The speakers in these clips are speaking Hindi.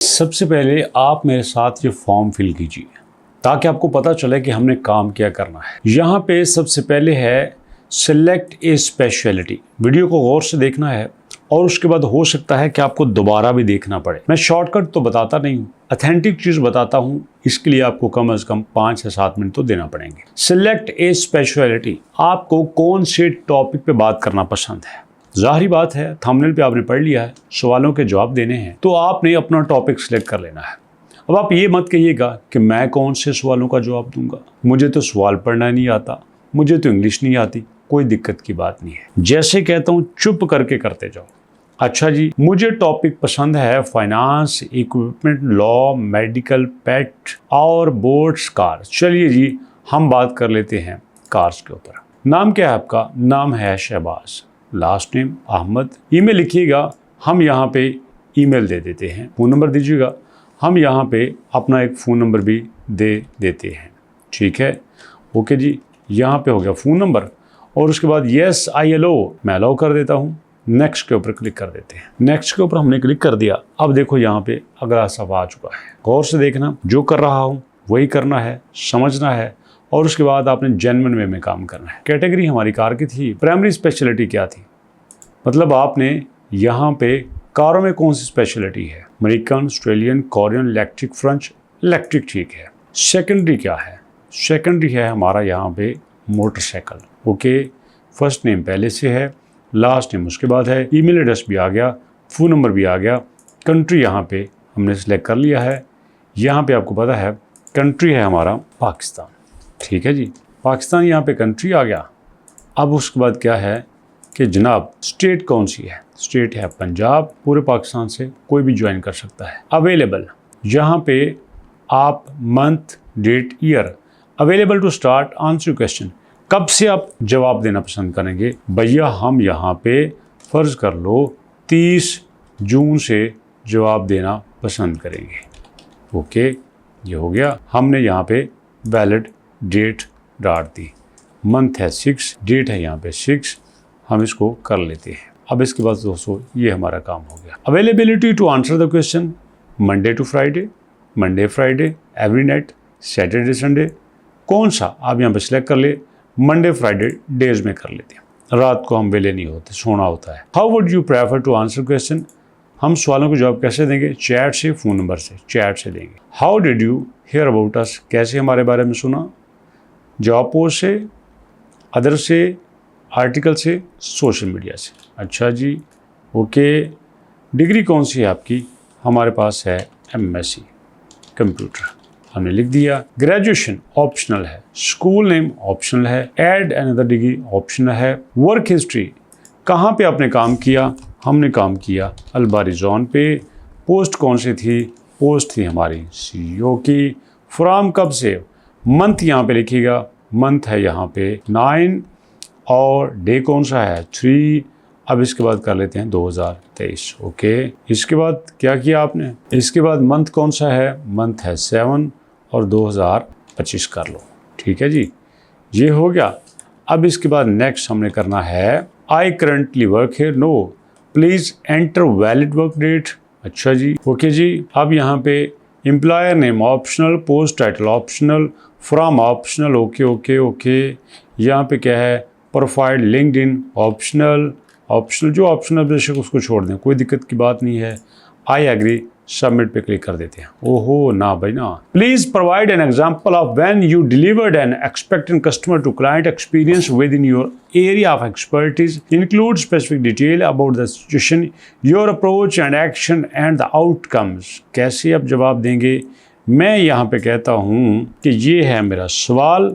सबसे पहले आप मेरे साथ ये फॉर्म फिल कीजिए ताकि आपको पता चले कि हमने काम क्या करना है। यहाँ पे सबसे पहले है सिलेक्ट ए स्पेशलिटी। वीडियो को गौर से देखना है और उसके बाद हो सकता है कि आपको दोबारा भी देखना पड़े। मैं शॉर्टकट तो बताता नहीं हूँ, ऑथेंटिक चीज़ बताता हूँ। इसके लिए आपको कम से कम 5 या 7 मिनट तो देना पड़ेंगे। सिलेक्ट ए स्पेशलिटी, आपको कौन से टॉपिक पे बात करना पसंद है। जाहिर बात है, थंबनेल पे आपने पढ़ लिया है, सवालों के जवाब देने हैं तो आपने अपना टॉपिक सिलेक्ट कर लेना है। अब आप ये मत कहिएगा कि मैं कौन से सवालों का जवाब दूंगा, मुझे तो सवाल पढ़ना नहीं आता, मुझे तो इंग्लिश नहीं आती। कोई दिक्कत की बात नहीं है। जैसे कहता हूँ चुप करके करते जाओ। अच्छा जी, मुझे टॉपिक पसंद है फाइनेंस, इक्विपमेंट, लॉ, मेडिकल, पेट और बोट्स, कार। चलिए जी, हम बात कर लेते हैं कार्स के ऊपर। नाम क्या है आपका? नाम है Shahbaz, last name Ahmed. Email लिखिएगा, हम यहाँ पे ईमेल दे देते हैं। फ़ोन नंबर दीजिएगा, हम यहाँ पे अपना एक फ़ोन नंबर भी दे देते हैं। ठीक है, ओके जी। यहाँ पे हो गया फ़ोन नंबर और उसके बाद येस आई अलो, मैं अलाउ कर देता हूँ। नेक्स्ट के ऊपर क्लिक कर देते हैं। नेक्स्ट के ऊपर हमने क्लिक कर दिया। अब देखो यहाँ पे अगला सवाल आ चुका है। गौर से देखना, जो कर रहा हूँ वही करना है, समझना है और उसके बाद आपने जेन्युइन वे में काम करना है। कैटेगरी हमारी कार की थी। प्राइमरी स्पेशलिटी क्या थी? मतलब आपने यहाँ पे कारों में कौन सी स्पेशलिटी है? American, Australian, Korean, electric, French. Electric ठीक है। सेकेंडरी क्या है? सेकेंडरी है हमारा यहाँ पे मोटरसाइकिल। ओके, फर्स्ट नेम पहले से है, लास्ट नेम उसके बाद है, ईमेल एड्रेस भी आ गया, फ़ोन नंबर भी आ गया, कंट्री यहाँ पे हमने सेलेक्ट कर लिया है। यहाँ पे आपको पता है कंट्री है हमारा पाकिस्तान। ठीक है जी, पाकिस्तान यहाँ पे कंट्री आ गया। अब उसके बाद क्या है कि जनाब स्टेट कौन सी है? स्टेट है पंजाब। पूरे पाकिस्तान से कोई भी ज्वाइन कर सकता है। अवेलेबल, यहाँ पे आप month, date, year, available to start, answer question, कब से आप जवाब देना पसंद करेंगे? भैया हम यहाँ पे फ़र्ज़ कर लो 30 जून से जवाब देना पसंद करेंगे। ओके, ये हो गया। हमने यहाँ पे वैलिड डेट डाल दी। मंथ है 6, डेट है यहाँ पे 6, हम इसको कर लेते हैं। अब इसके बाद दोस्तों ये हमारा काम हो गया। Availability to answer the question, Monday to Friday, Monday Friday, every night, Saturday Sunday. कौन सा आप यहाँ पे सिलेक्ट कर ले। मंडे फ्राइडे डेज में कर लेते हैं, रात को हम वेले नहीं होते, सोना होता है। How would you prefer to answer question, हम सवालों को जवाब कैसे देंगे? चैट से, फ़ोन नंबर से, चैट से देंगे। How did you here about us, कैसे हमारे बारे में सुना? जॉब पोस्ट से, अदर से, आर्टिकल से, सोशल मीडिया से। अच्छा जी, ओके। डिग्री कौन सी है आपकी? हमारे पास है MSc कंप्यूटर, हमने लिख दिया। ग्रेजुएशन ऑप्शनल है, स्कूल नेम ऑप्शनल है, ऐड अनदर डिग्री ऑप्शनल है। वर्क हिस्ट्री, कहाँ पे आपने काम किया? हमने काम किया अलबारी जोन पे। पोस्ट कौन सी थी? पोस्ट थी हमारी CEO की। फ्रॉम कब से? मंथ यहाँ पे लिखिएगा, मंथ है यहाँ पे 9 और डे कौन सा है? 3। अब इसके बाद कर लेते हैं 2023। ओके, इसके बाद क्या किया आपने? इसके बाद मंथ कौन सा है? मंथ है 7 और 2025 कर लो। ठीक है जी, ये हो गया। अब इसके बाद नेक्स्ट हमने करना है I currently work here, no please enter valid work date. अच्छा जी, ओके जी। अब यहाँ पे employer name optional, post title optional, from optional. Okay okay okay. यहाँ पे क्या है? Profile LinkedIn optional. ऑप्शनल जो ऑप्शनल बेशक उसको छोड़ दें, कोई दिक्कत की बात नहीं है। आई एग्री, सबमिट पे क्लिक कर देते हैं। ओहो ना भाई ना। Please provide an example of when you delivered an expected customer to client experience with in your area of expertise, include specific detail about the situation, your approach and action and the outcomes. कैसे आप जवाब देंगे? मैं यहाँ पे कहता हूँ कि ये है मेरा सवाल।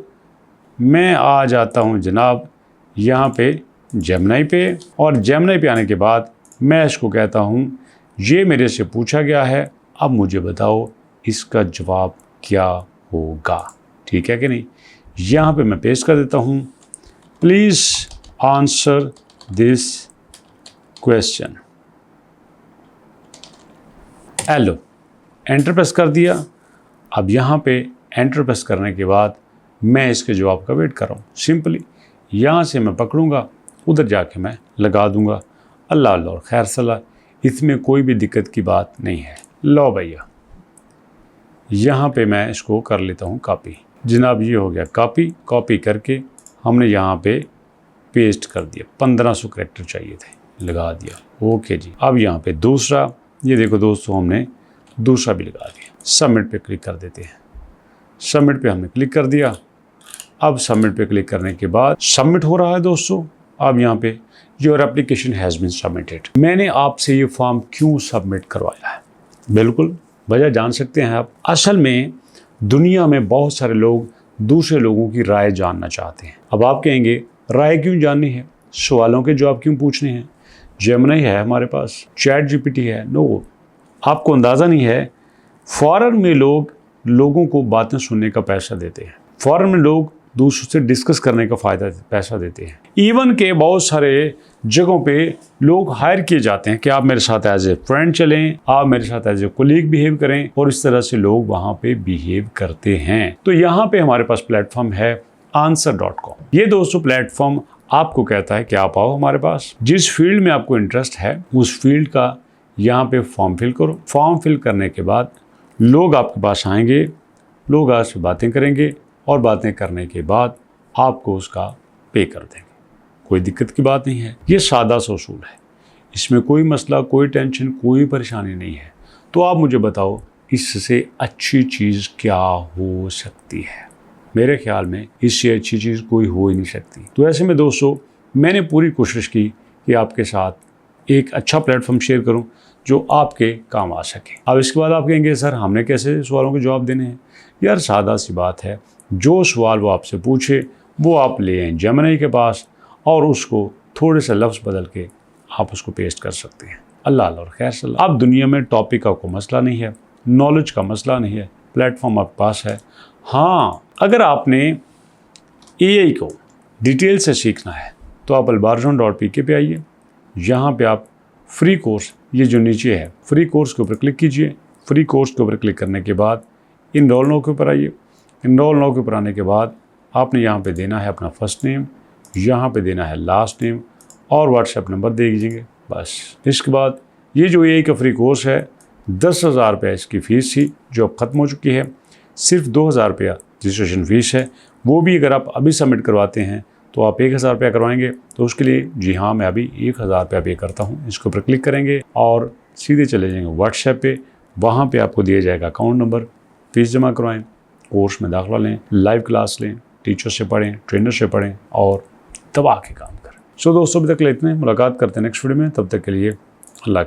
मैं आ जाता हूँ जनाब यहाँ पे जेमिनी पे, और जेमिनी पे आने के बाद मैं इसको कहता हूँ ये मेरे से पूछा गया है, अब मुझे बताओ इसका जवाब क्या होगा। ठीक है कि नहीं? यहाँ पे मैं पेस्ट कर देता हूँ, please answer this question. Hello, enter press कर दिया। अब यहाँ पे एंटर प्रेस करने के बाद मैं इसके जवाब का वेट कर रहा हूँ। सिंपली यहाँ से मैं पकड़ूंगा, उधर जाके मैं लगा दूंगा। अल्लाह अल्लाह और खैर सलाह, इसमें कोई भी दिक्कत की बात नहीं है। लो भैया, यहाँ पे मैं इसको कर लेता हूँ कॉपी। जनाब ये हो गया कॉपी। कॉपी करके हमने यहाँ पे पेस्ट कर दिया। 1500 कैरेक्टर चाहिए थे, लगा दिया। ओके जी। अब यहाँ पे दूसरा, ये देखो दोस्तों, हमने दूसरा भी लगा दिया। सबमिट पे क्लिक कर देते हैं। सबमिट पे हमने क्लिक कर दिया। अब सबमिट पे क्लिक करने के बाद सबमिट हो रहा है दोस्तों। अब यहाँ पे your application has been submitted. मैंने आपसे ये फॉर्म क्यों सबमिट करवाया है, बिल्कुल वजह जान सकते हैं आप। असल में दुनिया में बहुत सारे लोग दूसरे लोगों की राय जानना चाहते हैं। अब आप कहेंगे राय क्यों जाननी है, सवालों के जवाब क्यों पूछने हैं, जेमिनी है हमारे पास, चैट जीपीटी है। नो, आपको अंदाज़ा नहीं है, फॉरेन में लोग लोगों को बातें सुनने का पैसा देते हैं। फॉरेन में लोग दूसरों से डिस्कस करने का पैसा देते हैं। इवन के बहुत सारे जगहों पे लोग हायर किए जाते हैं कि आप मेरे साथ एज ए फ्रेंड चलें, आप मेरे साथ एज ए कोलीग बिहेव करें, और इस तरह से लोग वहाँ पे बिहेव करते हैं। तो यहाँ पे हमारे पास प्लेटफॉर्म है answer.com। ये दोस्तों प्लेटफॉर्म आपको कहता है कि आप आओ हमारे पास, जिस फील्ड में आपको इंटरेस्ट है उस फील्ड का यहाँ पे फॉर्म फिल करो। फॉर्म फिल करने के बाद लोग आपके पास आएंगे, लोग आपसे बातें करेंगे, और बातें करने के बाद आपको उसका पे कर देंगे। कोई दिक्कत की बात नहीं है, ये सादा सा उसूल है, इसमें कोई मसला, कोई टेंशन, कोई परेशानी नहीं है। तो आप मुझे बताओ इससे अच्छी चीज़ क्या हो सकती है? मेरे ख्याल में इससे अच्छी चीज़ कोई हो ही नहीं सकती। तो ऐसे में दोस्तों मैंने पूरी कोशिश की कि आपके साथ एक अच्छा प्लेटफॉर्म शेयर करूं जो आपके काम आ सके। अब इसके बाद आप कहेंगे सर हमने कैसे सवालों के जवाब देने हैं? यार सादा सी बात है, जो सवाल वो आपसे पूछे वो आप ले आएँ जेमिनी के पास, और उसको थोड़े से लफ्ज़ बदल के आप उसको पेस्ट कर सकते हैं। अल्लाह और खैर सल्लाह। अब दुनिया में टॉपिक का कोई मसला नहीं है, नॉलेज का मसला नहीं है, प्लेटफॉर्म आपके पास है। हाँ, अगर आपने एआई को डिटेल से सीखना है तो आप albarzon.pk पे आइए। यहाँ पे आप फ्री कोर्स, ये जो नीचे है फ्री कोर्स के ऊपर क्लिक कीजिए। फ्री कोर्स के ऊपर क्लिक करने के बाद इनरोल नाउ के ऊपर आइए। इनरोल नाउ के ऊपर आने के बाद आपने यहाँ पे देना है अपना फर्स्ट नेम, यहाँ पे देना है लास्ट नेम, और व्हाट्सएप नंबर दे दीजिए बस। इसके बाद ये जो एआई का फ्री कोर्स है 10,000 रुपये इसकी फ़ीस थी जो अब ख़त्म हो चुकी है। सिर्फ 2,000 रुपया रजिस्ट्रेशन फ़ीस है, वो भी अगर आप अभी सबमिट करवाते हैं तो आप 1,000 रुपया करवाएंगे। तो उसके लिए जी हाँ, मैं अभी 1,000 रुपया पे करता हूँ। इसके ऊपर क्लिक करेंगे और सीधे चले जाएंगे व्हाट्सएप पे। वहाँ पे आपको दिया जाएगा अकाउंट नंबर, फ़ीस जमा करवाएं, कोर्स में दाखिला लें, लाइव क्लास लें, टीचर से पढ़ें, ट्रेनर से पढ़ें, और दबा के काम करें। सो दोस्तों अभी तक ले इतने, मुलाकात करते हैं नेक्स्ट वीडियो में। तब तक के लिए अल्लाह।